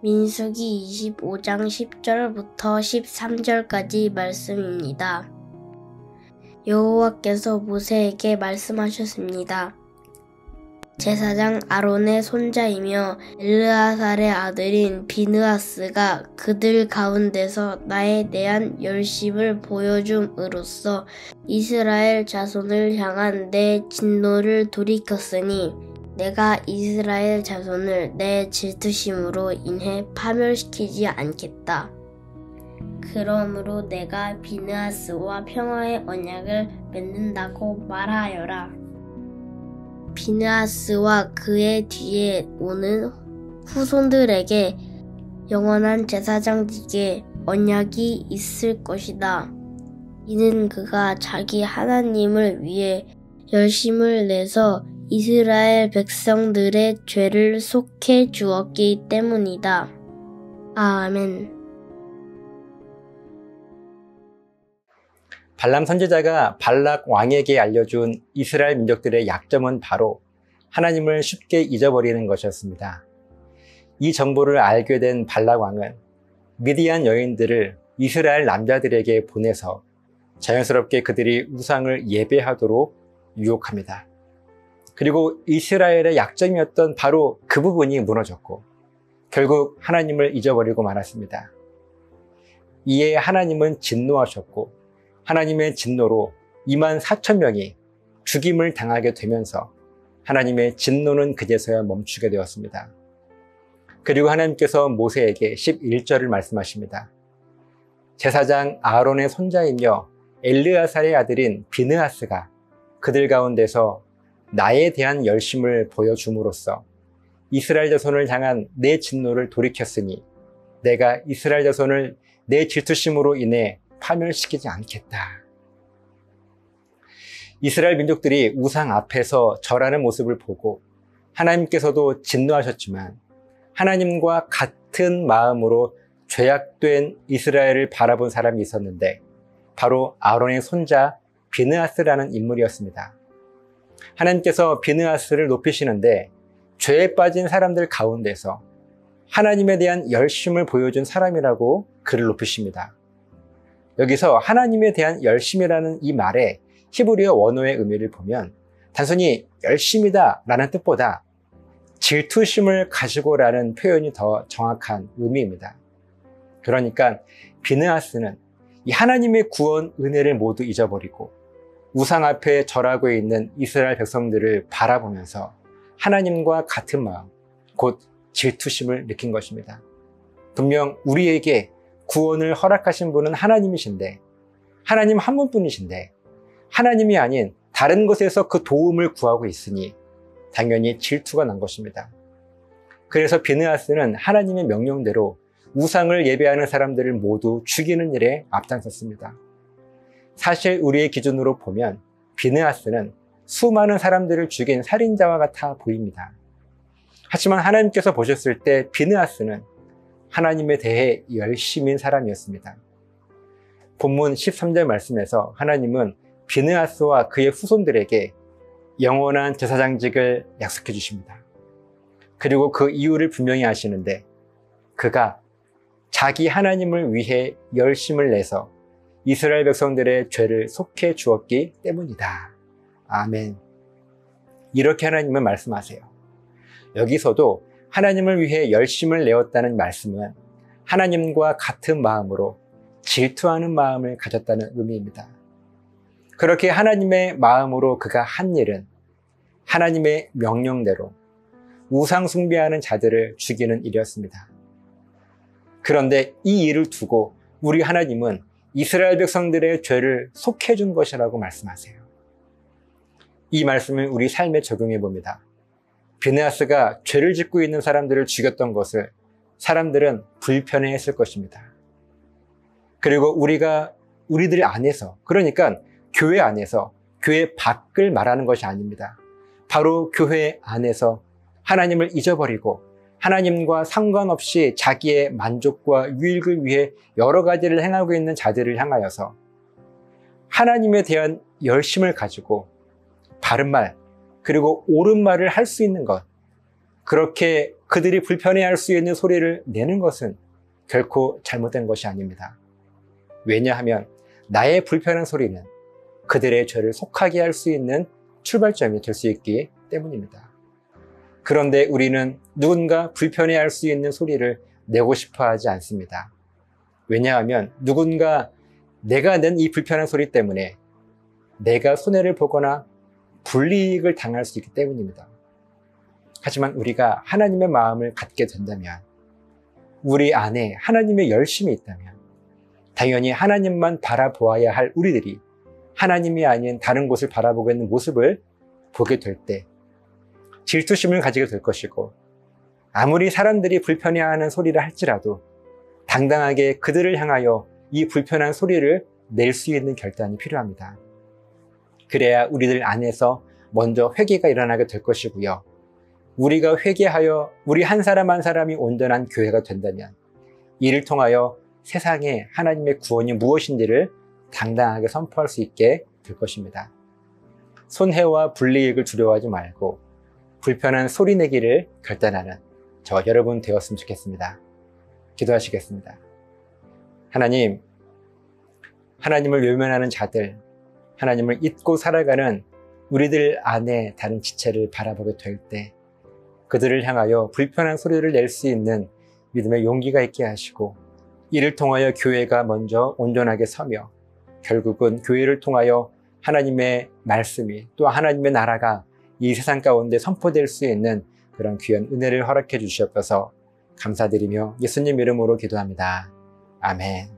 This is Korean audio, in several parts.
민수기 25장 10절부터 13절까지 말씀입니다. 여호와께서 모세에게 말씀하셨습니다. 제사장 아론의 손자이며 엘르아살의 아들인 비느하스가 그들 가운데서 나에 대한 열심을 보여줌으로써 이스라엘 자손을 향한 내 진노를 돌이켰으니 내가 이스라엘 자손을 내 질투심으로 인해 파멸시키지 않겠다. 그러므로 내가 비느하스와 평화의 언약을 맺는다고 말하여라. 비느하스와 그의 뒤에 오는 후손들에게 영원한 제사장직에 언약이 있을 것이다. 이는 그가 자기 하나님을 위해 열심을 내서 이스라엘 백성들의 죄를 속해 주었기 때문이다. 아멘. 발람 선지자가 발락 왕에게 알려준 이스라엘 민족들의 약점은 바로 하나님을 쉽게 잊어버리는 것이었습니다. 이 정보를 알게 된 발락 왕은 미디안 여인들을 이스라엘 남자들에게 보내서 자연스럽게 그들이 우상을 예배하도록 유혹합니다. 그리고 이스라엘의 약점이었던 바로 그 부분이 무너졌고 결국 하나님을 잊어버리고 말았습니다. 이에 하나님은 진노하셨고 하나님의 진노로 24,000명이 죽임을 당하게 되면서 하나님의 진노는 그제서야 멈추게 되었습니다. 그리고 하나님께서 모세에게 11절을 말씀하십니다. 제사장 아론의 손자이며 엘르아살의 아들인 비느하스가 그들 가운데서 나에 대한 열심을 보여줌으로써 이스라엘 자손을 향한 내 진노를 돌이켰으니 내가 이스라엘 자손을 내 질투심으로 인해 파멸시키지 않겠다. 이스라엘 민족들이 우상 앞에서 절하는 모습을 보고 하나님께서도 진노하셨지만 하나님과 같은 마음으로 죄악된 이스라엘을 바라본 사람이 있었는데 바로 아론의 손자 비느하스라는 인물이었습니다. 하나님께서 비느하스를 높이시는데 죄에 빠진 사람들 가운데서 하나님에 대한 열심을 보여준 사람이라고 그를 높이십니다. 여기서 하나님에 대한 열심이라는 이 말에 히브리어 원어의 의미를 보면 단순히 열심이다 라는 뜻보다 질투심을 가지고라는 표현이 더 정확한 의미입니다. 그러니까 비느하스는 이 하나님의 구원 은혜를 모두 잊어버리고 우상 앞에 절하고 있는 이스라엘 백성들을 바라보면서 하나님과 같은 마음, 곧 질투심을 느낀 것입니다. 분명 우리에게 구원을 허락하신 분은 하나님이신데 하나님 한 분뿐이신데 하나님이 아닌 다른 곳에서 그 도움을 구하고 있으니 당연히 질투가 난 것입니다. 그래서 비느하스는 하나님의 명령대로 우상을 예배하는 사람들을 모두 죽이는 일에 앞장섰습니다. 사실 우리의 기준으로 보면 비느하스는 수많은 사람들을 죽인 살인자와 같아 보입니다. 하지만 하나님께서 보셨을 때 비느하스는 하나님에 대해 열심인 사람이었습니다. 본문 13절 말씀에서 하나님은 비느하스와 그의 후손들에게 영원한 제사장직을 약속해 주십니다. 그리고 그 이유를 분명히 하시는데 그가 자기 하나님을 위해 열심을 내서 이스라엘 백성들의 죄를 속해 주었기 때문이다. 아멘. 이렇게 하나님은 말씀하세요. 여기서도 하나님을 위해 열심을 내었다는 말씀은 하나님과 같은 마음으로 질투하는 마음을 가졌다는 의미입니다. 그렇게 하나님의 마음으로 그가 한 일은 하나님의 명령대로 우상 숭배하는 자들을 죽이는 일이었습니다. 그런데 이 일을 두고 우리 하나님은 이스라엘 백성들의 죄를 속해준 것이라고 말씀하세요. 이 말씀을 우리 삶에 적용해 봅니다. 비느하스가 죄를 짓고 있는 사람들을 죽였던 것을 사람들은 불편해했을 것입니다. 그리고 우리들 안에서, 그러니까 교회 안에서, 교회 밖을 말하는 것이 아닙니다. 바로 교회 안에서 하나님을 잊어버리고 하나님과 상관없이 자기의 만족과 유익을 위해 여러 가지를 행하고 있는 자들을 향하여서 하나님에 대한 열심을 가지고 바른 말, 그리고 옳은 말을 할 수 있는 것, 그렇게 그들이 불편해할 수 있는 소리를 내는 것은 결코 잘못된 것이 아닙니다. 왜냐하면 나의 불편한 소리는 그들의 죄를 속하게 할 수 있는 출발점이 될 수 있기 때문입니다. 그런데 우리는 누군가 불편해할 수 있는 소리를 내고 싶어 하지 않습니다. 왜냐하면 누군가 내가 낸 이 불편한 소리 때문에 내가 손해를 보거나 불이익을 당할 수 있기 때문입니다. 하지만 우리가 하나님의 마음을 갖게 된다면, 우리 안에 하나님의 열심이 있다면, 당연히 하나님만 바라보아야 할 우리들이 하나님이 아닌 다른 곳을 바라보고 있는 모습을 보게 될 때 질투심을 가지게 될 것이고, 아무리 사람들이 불편해하는 소리를 할지라도 당당하게 그들을 향하여 이 불편한 소리를 낼 수 있는 결단이 필요합니다. 그래야 우리들 안에서 먼저 회개가 일어나게 될 것이고요. 우리가 회개하여 우리 한 사람 한 사람이 온전한 교회가 된다면 이를 통하여 세상에 하나님의 구원이 무엇인지를 당당하게 선포할 수 있게 될 것입니다. 손해와 불이익을 두려워하지 말고 불편한 소리 내기를 결단하는 저와 여러분 되었으면 좋겠습니다. 기도하시겠습니다. 하나님, 하나님을 외면하는 자들, 하나님을 잊고 살아가는 우리들 안에 다른 지체를 바라보게 될 때 그들을 향하여 불편한 소리를 낼 수 있는 믿음의 용기가 있게 하시고, 이를 통하여 교회가 먼저 온전하게 서며 결국은 교회를 통하여 하나님의 말씀이, 또 하나님의 나라가 이 세상 가운데 선포될 수 있는 그런 귀한 은혜를 허락해 주시옵소서. 감사드리며 예수님 이름으로 기도합니다. 아멘.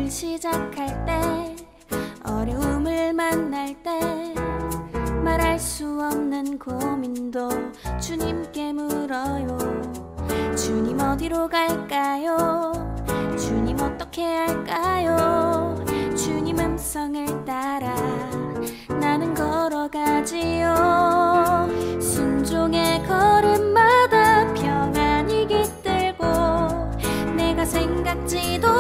시작할 때, 어려움을 만날 때, 말할 수 없는 고민도 주님께 물어요. 주님 어디로 갈까요? 주님 어떻게 할까요? 주님 음성을 따라 나는 걸어가지요. 순종의 걸음마다 평안이 깃들고 내가 생각지도